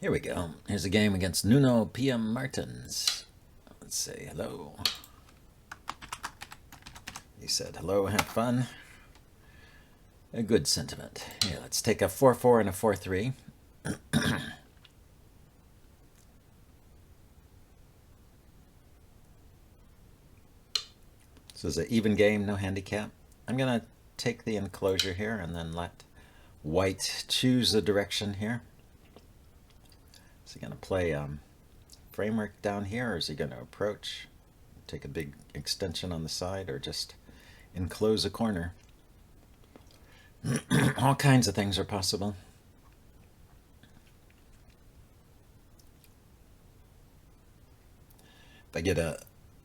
Here we go. Here's a game against Nuno PM Martins. Let's say hello. He said hello, have fun. A good sentiment. Here, let's take a 4-4 and a 4-3. So it's an even game, no handicap. I'm going to take the enclosure here and then let white choose the direction here. Is he going to play framework down here, or is he going to approach, take a big extension on the side, or just enclose a corner? All kinds of things are possible. If I get a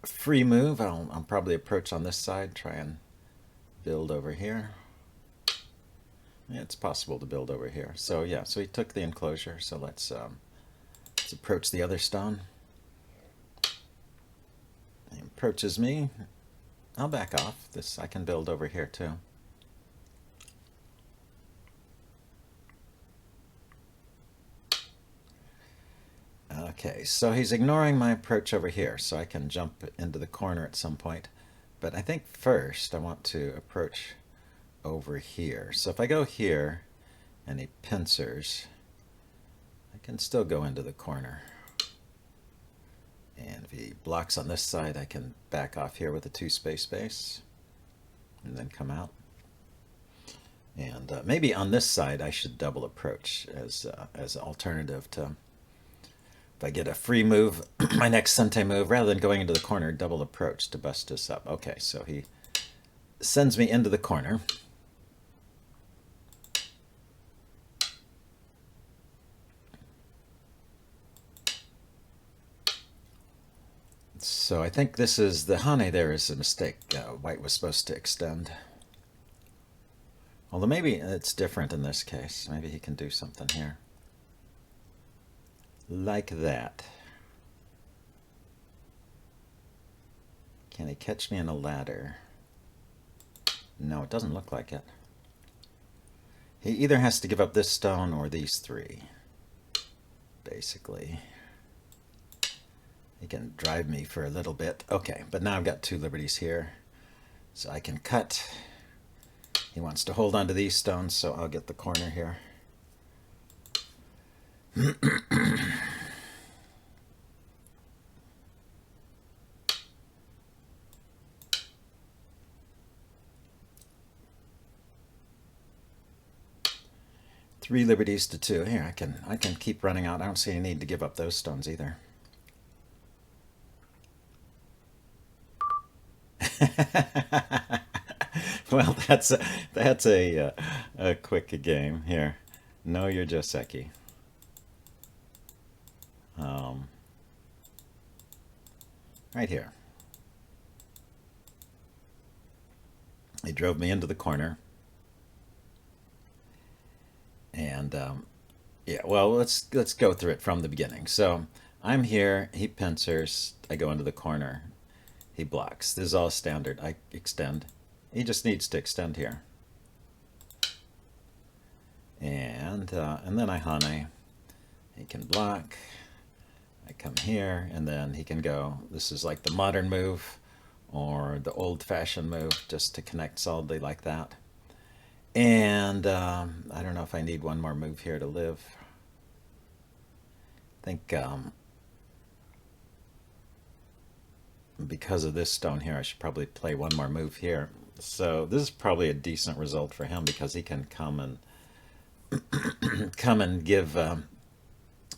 free move, I'll probably approach on this side, try and build over here. Yeah, it's possible to build over here. So yeah, so he took the enclosure, so let's approach the other stone. He approaches me. I'll back off. This I can build over here too. Okay, so he's ignoring my approach over here, so I can jump into the corner at some point. But I think first I want to approach over here. So if I go here and he pincers, I can still go into the corner. And if he blocks on this side, I can back off here with a 2-space base and then come out. And maybe on this side I should double approach as an alternative to, if I get a free move, my next Sente move, rather than going into the corner, double approach to bust this up. Okay, so he sends me into the corner. So I think this is the Hane there is a mistake. White was supposed to extend. Although maybe it's different in this case. Maybe he can do something here. Like that. Can he catch me in a ladder? No, it doesn't look like it. He either has to give up this stone or these three, basically. He can drive me for a little bit. Okay, but now I've got 2 liberties here. So I can cut. He wants to hold on to these stones, so I'll get the corner here. 3 liberties to 2. Here, I can keep running out. I don't see any need to give up those stones either. Well, that's a quick game here. Know your Joseki. Right here. He drove me into the corner. And yeah, well, let's go through it from the beginning. So I'm here, he pincers, I go into the corner, he blocks. This is all standard. I extend. He just needs to extend here. And then I Hane. He can block. I come here, and then he can go. This is like the modern move or the old-fashioned move, just to connect solidly like that. And I don't know if I need one more move here to live. I think because of this stone here, I should probably play one more move here. So this is probably a decent result for him, because he can come and give a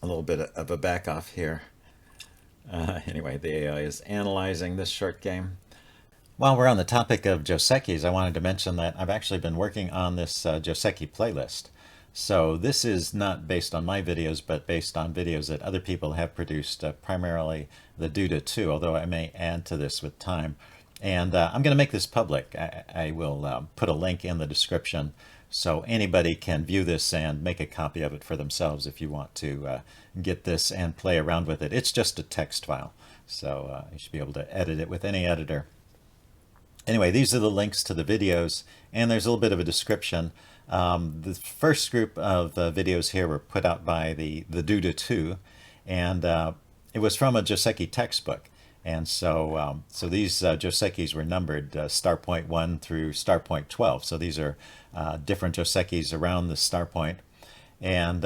little bit of a back off here. Anyway, the AI is analyzing this short game. While we're on the topic of Josekis, I wanted to mention that I've actually been working on this Joseki playlist. So this is not based on my videos, but based on videos that other people have produced, primarily the Duda 2, although I may add to this with time. And I'm going to make this public. I will put a link in the description, so anybody can view this and make a copy of it for themselves if you want to get this and play around with it. It's just a text file, so you should be able to edit it with any editor. Anyway, these are the links to the videos, and there's a little bit of a description The first group of videos here were put out by the Duda 2, and it was from a Joseki textbook. And so these Josekis were numbered star point 1 through star point 12. So these are different Josekis around the star point. And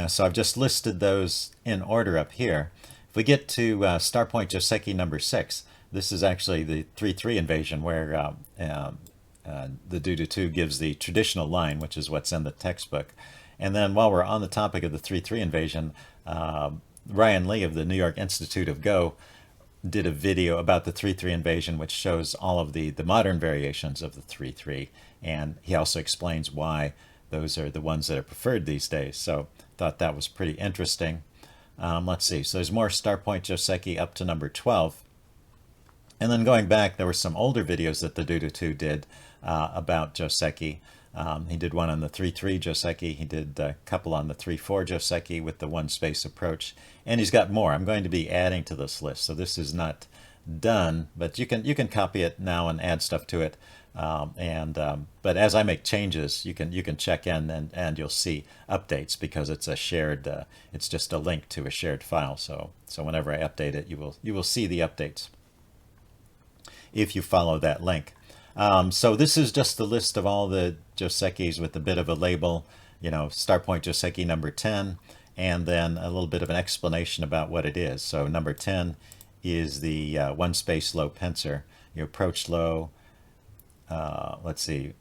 so I've just listed those in order up here. If we get to star point Joseki number 6, this is actually the 3-3 invasion where the Duda 2 gives the traditional line, which is what's in the textbook. And then while we're on the topic of the 3-3 invasion, Ryan Lee of the New York Institute of Go did a video about the 3-3 invasion, which shows all of the modern variations of the 3-3. And he also explains why those are the ones that are preferred these days. So thought that was pretty interesting. Let's see. So there's more star point Joseki up to number 12. And then going back, there were some older videos that the Duda 2 did about Joseki. He did one on the 3-3 Joseki. He did a couple on the 3-4 Joseki with the one space approach. And he's got more. I'm going to be adding to this list. So this is not done, but you can copy it now and add stuff to it. But as I make changes, you can check in and you'll see updates because it's a shared. It's just a link to a shared file. So whenever I update it, you will see the updates if you follow that link. So this is just the list of all the Josekis with a bit of a label, star point Joseki number 10, and then a little bit of an explanation about what it is. So number 10 is the one space low pincer. You approach low. Let's see.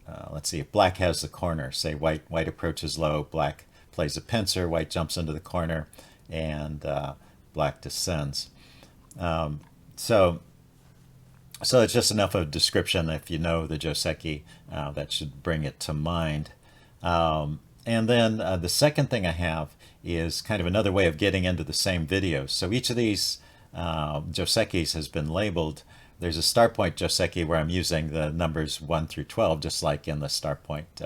If black has the corner, say white approaches low, black plays a pincer, white jumps into the corner, and black descends. So it's just enough of a description. If you know the Joseki, that should bring it to mind. And then the second thing I have is kind of another way of getting into the same video. So each of these Josekis has been labeled. There's a star point Joseki where I'm using the numbers 1 through 12, just like in the star point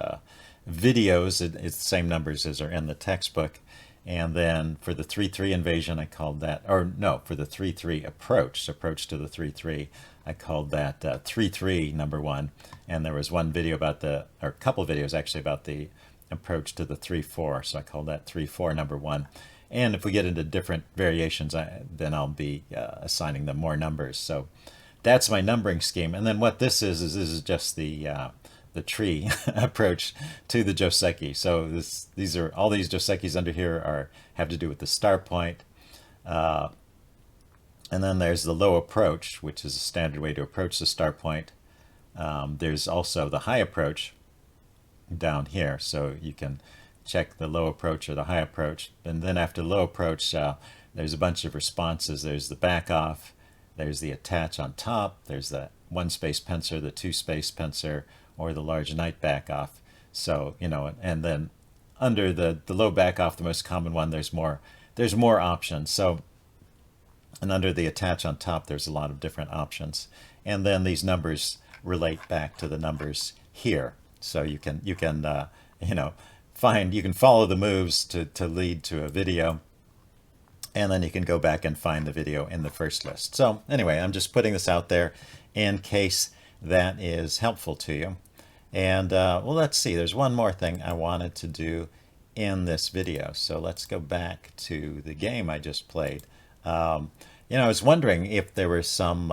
videos. It's the same numbers as are in the textbook. And then for the 3-3 invasion, I called that, or no, for the 3-3 approach to the 3-3, I called that 3-3 number 1. And there was one video about or a couple of videos actually about the approach to the 3-4. So I called that 3-4 number 1. And if we get into different variations, then I'll be assigning them more numbers. So that's my numbering scheme. And then what this is this is just the tree approach to the Joseki. So these are all these Josekis under here have to do with the star point. And then there's the low approach, which is a standard way to approach the star point. There's also the high approach down here. So you can check the low approach or the high approach. And then after low approach, there's a bunch of responses. There's the back off. There's the attach on top. There's the one space pincer, the two space pincer, or the large knight back off. So, and then under the low back off, the most common one, there's more options. So, and under the attach on top, there's a lot of different options. And then these numbers relate back to the numbers here. So you can follow the moves to lead to a video. And then you can go back and find the video in the first list. So anyway, I'm just putting this out there in case that is helpful to you. And well, let's see. There's one more thing I wanted to do in this video. So let's go back to the game I just played. I was wondering if there were some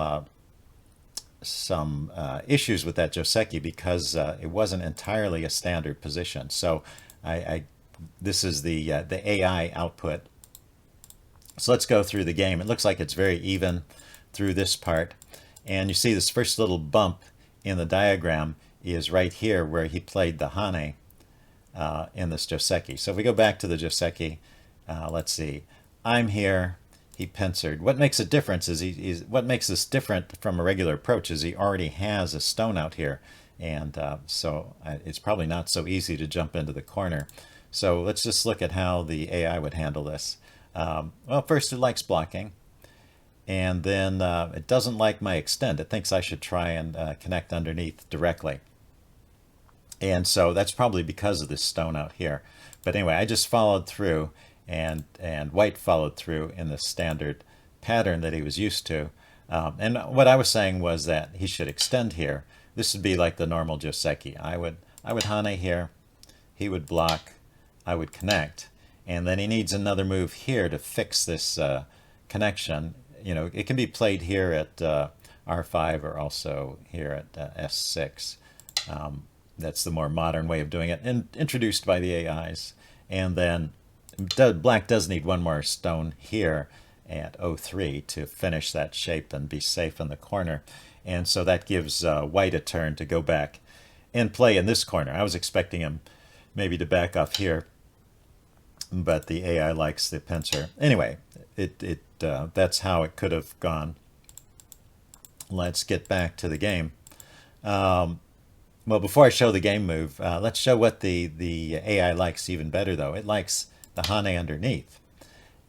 issues with that Joseki because it wasn't entirely a standard position. So this is the AI output. So let's go through the game. It looks like it's very even through this part. And you see this first little bump in the diagram is right here where he played the Hane in this Joseki. So if we go back to the Joseki, let's see. I'm here. He pincered. What makes a difference is what makes this different from a regular approach is he already has a stone out here. And so it's probably not so easy to jump into the corner. So let's just look at how the AI would handle this. Well, first it likes blocking, and then it doesn't like my extend. It thinks I should try and connect underneath directly. And so that's probably because of this stone out here. But anyway, I just followed through, and white followed through in the standard pattern that he was used to. And what I was saying was that he should extend here, this would be like the normal Joseki. I would Hane here, he would block, I would connect, and then he needs another move here to fix this connection. You know, it can be played here at R5 or also here at S6. That's the more modern way of doing it, and introduced by the AIs. And then black does need one more stone here at O3 to finish that shape and be safe in the corner. And so that gives white a turn to go back and play in this corner. I was expecting him maybe to back off here, but the AI likes the pincer. Anyway, that's how it could have gone. Let's get back to the game. Well, before I show the game move, let's show what the AI likes even better, though. It likes the Hane underneath.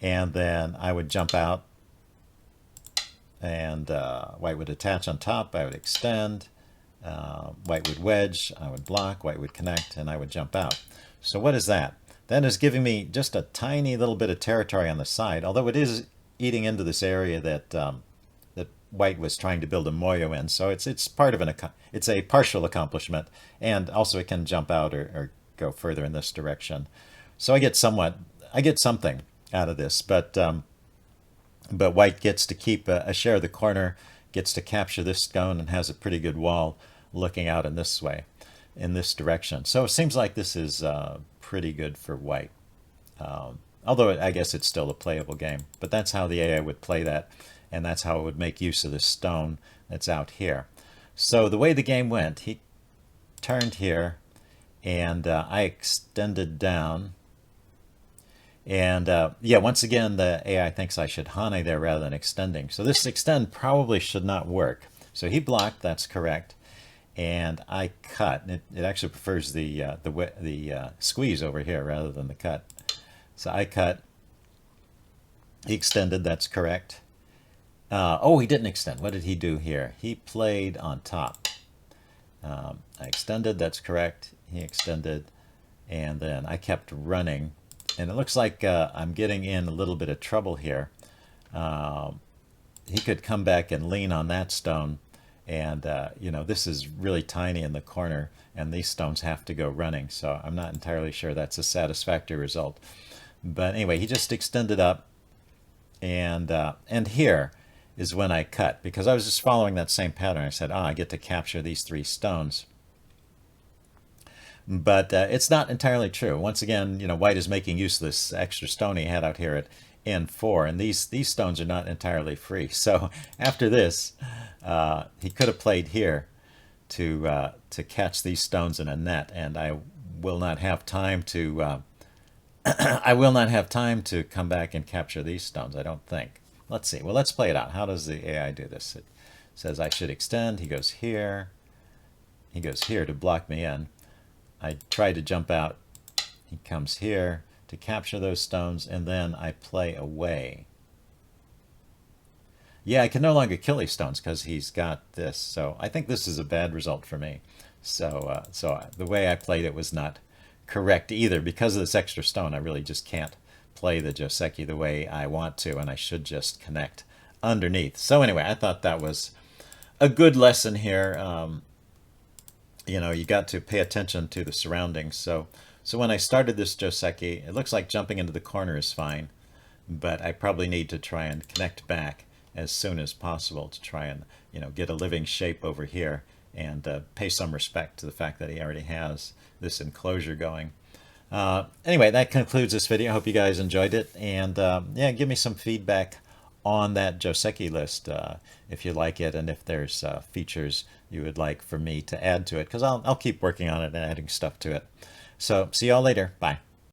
And then I would jump out, and white would attach on top. I would extend. White would wedge. I would block. White would connect, and I would jump out. So what is that? That is giving me just a tiny little bit of territory on the side, although it is eating into this area that that white was trying to build a moyo in. So it's part of it's a partial accomplishment, and also it can jump out or go further in this direction. So I get something out of this, but white gets to keep a share of the corner, gets to capture this stone, and has a pretty good wall looking out in this way, in this direction. So it seems like this is pretty good for white. Although I guess it's still a playable game, but that's how the AI would play that, and that's how it would make use of this stone that's out here. So the way the game went, he turned here, and I extended down. And yeah, once again, the AI thinks I should Hane there rather than extending. So this extend probably should not work. So he blocked, that's correct. And I cut. It actually prefers the squeeze over here rather than the cut. So I cut. He extended, that's correct. Oh, he didn't extend. What did he do here? He played on top. I extended, that's correct. He extended, and then I kept running. And it looks like I'm getting in a little bit of trouble here. He could come back and lean on that stone, and you know, this is really tiny in the corner, and these stones have to go running. So I'm not entirely sure that's a satisfactory result. But anyway, he just extended up, and here is when I cut, because I was just following that same pattern. I said, I get to capture these 3 stones. But it's not entirely true. Once again, you know, white is making use of this extra stone he had out here at N4, and these stones are not entirely free. So after this, he could have played here to catch these stones in a net, and I will not have time to I will not have time to come back and capture these stones, I don't think. Let's see. Well, let's play it out. How does the AI do this? It says I should extend. He goes here. He goes here to block me in. I try to jump out. He comes here to capture those stones, and then I play away. Yeah, I can no longer kill these stones because he's got this. So I think this is a bad result for me. So the way I played it was not correct either. Because of this extra stone, I really just can't play the Joseki the way I want to, and I should just connect underneath. So anyway, I thought that was a good lesson here. You know, you got to pay attention to the surroundings. So when I started this Joseki, it looks like jumping into the corner is fine, but I probably need to try and connect back as soon as possible to try and, you know, get a living shape over here and pay some respect to the fact that he already has this enclosure going. Anyway, that concludes this video. I hope you guys enjoyed it, and yeah, give me some feedback on that Joseki list if you like it, and if there's features you would like for me to add to it, because I'll keep working on it and adding stuff to it. So see y'all later. Bye.